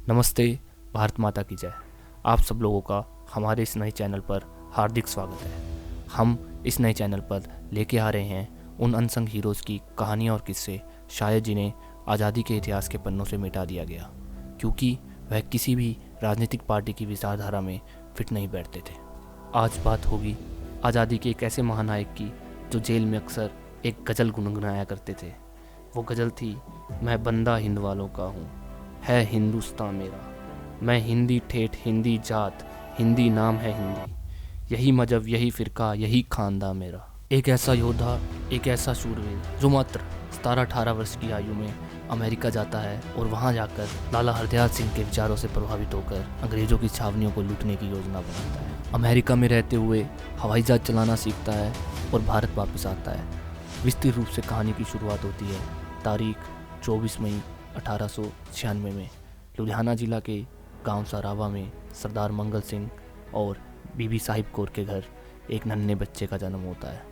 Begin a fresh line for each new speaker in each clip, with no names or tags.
नमस्ते, भारत माता की जय। आप सब लोगों का हमारे इस नए चैनल पर हार्दिक स्वागत है। हम इस नए चैनल पर लेके आ रहे हैं उन अनसंग हीरोज़ की कहानियाँ और किस्से, शायद जिन्हें आज़ादी के इतिहास के पन्नों से मिटा दिया गया, क्योंकि वह किसी भी राजनीतिक पार्टी की विचारधारा में फिट नहीं बैठते थे। आज बात होगी आज़ादी के एक ऐसे महानायक की जो जेल में अक्सर एक गज़ल गुनगुनाया करते थे। वो गज़ल थी, मैं बंदा हिंद वालों का हूँ, है हिंदुस्तान मेरा, मैं हिंदी ठेठ, हिंदी जात, हिंदी नाम है हिंदी, यही मजहब, यही फ़िरका, यही खानदान मेरा। एक ऐसा योद्धा, एक ऐसा शूरवीर जो मात्र 17-18 वर्ष की आयु में अमेरिका जाता है और वहाँ जाकर लाला हरदयाल सिंह के विचारों से प्रभावित होकर अंग्रेज़ों की छावनियों को लूटने की योजना बनाता है। अमेरिका में रहते हुए हवाई जहाज चलाना सीखता है और भारत वापस आता है। विस्तृत रूप से कहानी की शुरुआत होती है तारीख 24 मई 1896 में लुधियाना जिला के गांव सरावा में सरदार मंगल सिंह और बीबी साहिब कौर के घर एक नन्हे बच्चे का जन्म होता है।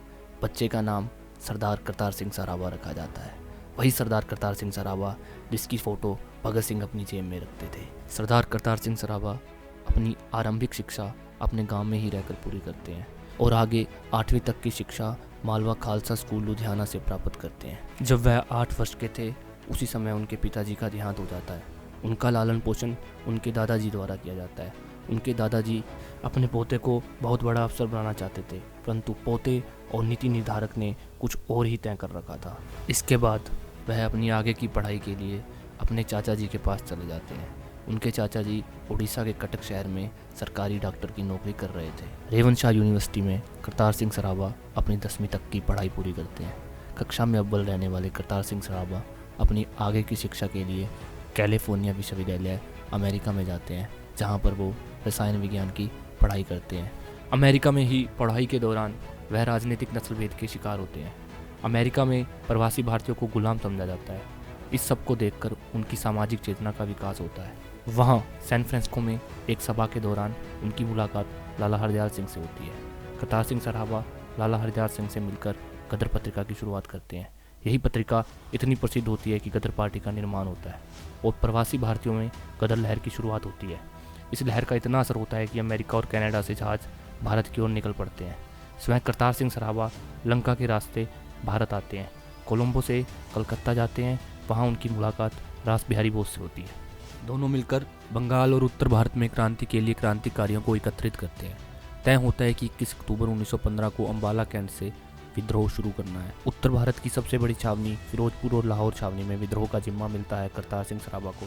बच्चे का नाम सरदार करतार सिंह सराभा रखा जाता है। वही सरदार करतार सिंह सराभा जिसकी फ़ोटो भगत सिंह अपनी जेब में रखते थे। सरदार करतार सिंह सराभा अपनी आरंभिक शिक्षा अपने गांव में ही रहकर पूरी करते हैं और आगे 8वीं तक की शिक्षा मालवा खालसा स्कूल लुधियाना से प्राप्त करते हैं। जब वह 8 वर्ष के थे उसी समय उनके पिताजी का देहांत हो जाता है। उनका लालन पोषण उनके दादाजी द्वारा किया जाता है। उनके दादाजी अपने पोते को बहुत बड़ा अफसर बनाना चाहते थे, परंतु पोते और नीति निर्धारक ने कुछ और ही तय कर रखा था। इसके बाद वह अपनी आगे की पढ़ाई के लिए अपने चाचा जी के पास चले जाते हैं। उनके चाचा जी उड़ीसा के कटक शहर में सरकारी डॉक्टर की नौकरी कर रहे थे। रेवन शाह यूनिवर्सिटी में करतार सिंह सराभा अपनी 10वीं तक की पढ़ाई पूरी करते हैं। कक्षा में अव्वल रहने वाले करतार सिंह सराभा अपनी आगे की शिक्षा के लिए कैलिफोर्निया विश्वविद्यालय अमेरिका में जाते हैं, जहां पर वो रसायन विज्ञान की पढ़ाई करते हैं। अमेरिका में ही पढ़ाई के दौरान वह राजनीतिक नस्लभेद के शिकार होते हैं। अमेरिका में प्रवासी भारतीयों को गुलाम समझा जाता है। इस सब को देखकर उनकी सामाजिक चेतना का विकास होता है। वहाँ सैन फ्रांसिस्को में एक सभा के दौरान उनकी मुलाकात लाला हरदयाल सिंह से होती है। करतार सिंह सराभा लाला हरदयाल सिंह से मिलकर गदर पत्रिका की शुरुआत करते हैं। यही पत्रिका इतनी प्रसिद्ध होती है कि गदर पार्टी का निर्माण होता है और प्रवासी भारतीयों में गदर लहर की शुरुआत होती है। इस लहर का इतना असर होता है कि अमेरिका और कनाडा से जहाज भारत की ओर निकल पड़ते हैं। स्वयं करतार सिंह सराभा लंका के रास्ते भारत आते हैं। कोलंबो से कलकत्ता जाते हैं। वहाँ उनकी मुलाकात रास बिहारी बोस से होती है। दोनों मिलकर बंगाल और उत्तर भारत में क्रांति के लिए क्रांतिकारियों को एकत्रित करते हैं। तय होता है कि 21 अक्टूबर 1915 को अम्बाला कैंट से विद्रोह शुरू करना है। उत्तर भारत की सबसे बड़ी छावनी फिरोजपुर और लाहौर छावनी में विद्रोह का जिम्मा मिलता है करतार सिंह सराभा को।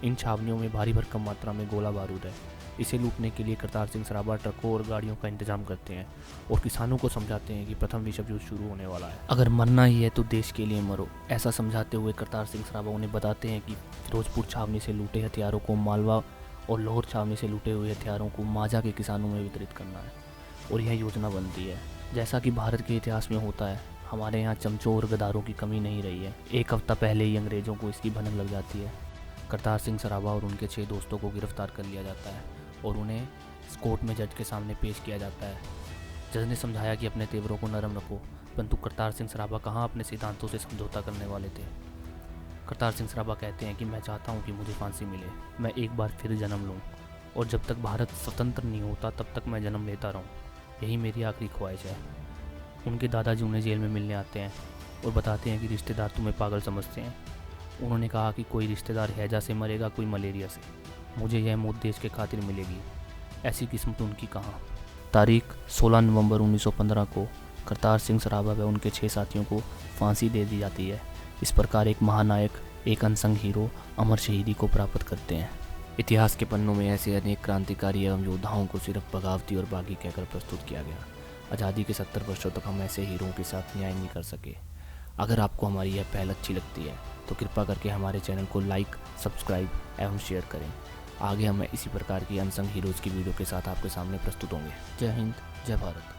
इन छावनियों में भारी भरकम मात्रा में गोला बारूद है। इसे लूटने के लिए करतार सिंह सराभा ट्रकों और गाड़ियों का इंतजाम करते हैं और किसानों को समझाते हैं कि प्रथम विश्व युद्ध शुरू होने वाला है, अगर मरना ही है तो देश के लिए मरो। ऐसा समझाते हुए करतार सिंह सराभा उन्हें बताते हैं कि फिरोजपुर छावनी से लूटे हथियारों को मालवा और लाहौर छावनी से लूटे हुए हथियारों को माझा के किसानों में वितरित करना है और यह योजना बनती है। जैसा कि भारत के इतिहास में होता है, हमारे यहाँ चमचों और गद्दारों की कमी नहीं रही है। एक हफ्ता पहले ही अंग्रेज़ों को इसकी भनक लग जाती है। करतार सिंह सराभा और उनके 6 दोस्तों को गिरफ्तार कर लिया जाता है और उन्हें कोर्ट में जज के सामने पेश किया जाता है। जज ने समझाया कि अपने तेवरों को नरम रखो, परंतु करतार सिंह सराभा कहाँ अपने सिद्धांतों से समझौता करने वाले थे। करतार सिंह सराभा कहते हैं कि मैं चाहता हूँ कि मुझे फांसी मिले, मैं एक बार फिर जन्म लूँ और जब तक भारत स्वतंत्र नहीं होता तब तक मैं जन्म लेता रहूँ, यही मेरी आखिरी ख्वाहिश है। उनके दादाजी उन्हें जेल में मिलने आते हैं और बताते हैं कि रिश्तेदार तुम्हें पागल समझते हैं। उन्होंने कहा कि कोई रिश्तेदार हैजा से मरेगा, कोई मलेरिया से, मुझे यह मौत देश के खातिर मिलेगी। ऐसी किस्मत उनकी कहाँ। तारीख 16 नवंबर 1915 को करतार सिंह सराभा व उनके 6 साथियों को फांसी दे दी जाती है। इस प्रकार एक महानायक, एक अनसंग हीरो अमर शहीदी को प्राप्त करते हैं। इतिहास के पन्नों में ऐसे अनेक क्रांतिकारी एवं योद्धाओं को सिर्फ बगावती और बागी कहकर प्रस्तुत किया गया। आज़ादी के 70 वर्षों तक हम ऐसे हीरों के साथ न्याय नहीं कर सके। अगर आपको हमारी यह पहल अच्छी लगती है तो कृपा करके हमारे चैनल को लाइक, सब्सक्राइब एवं शेयर करें। आगे हम इसी प्रकार की अनसंग हीरोज़ की वीडियो के साथ आपके सामने प्रस्तुत होंगे। जय हिंद, जय भारत।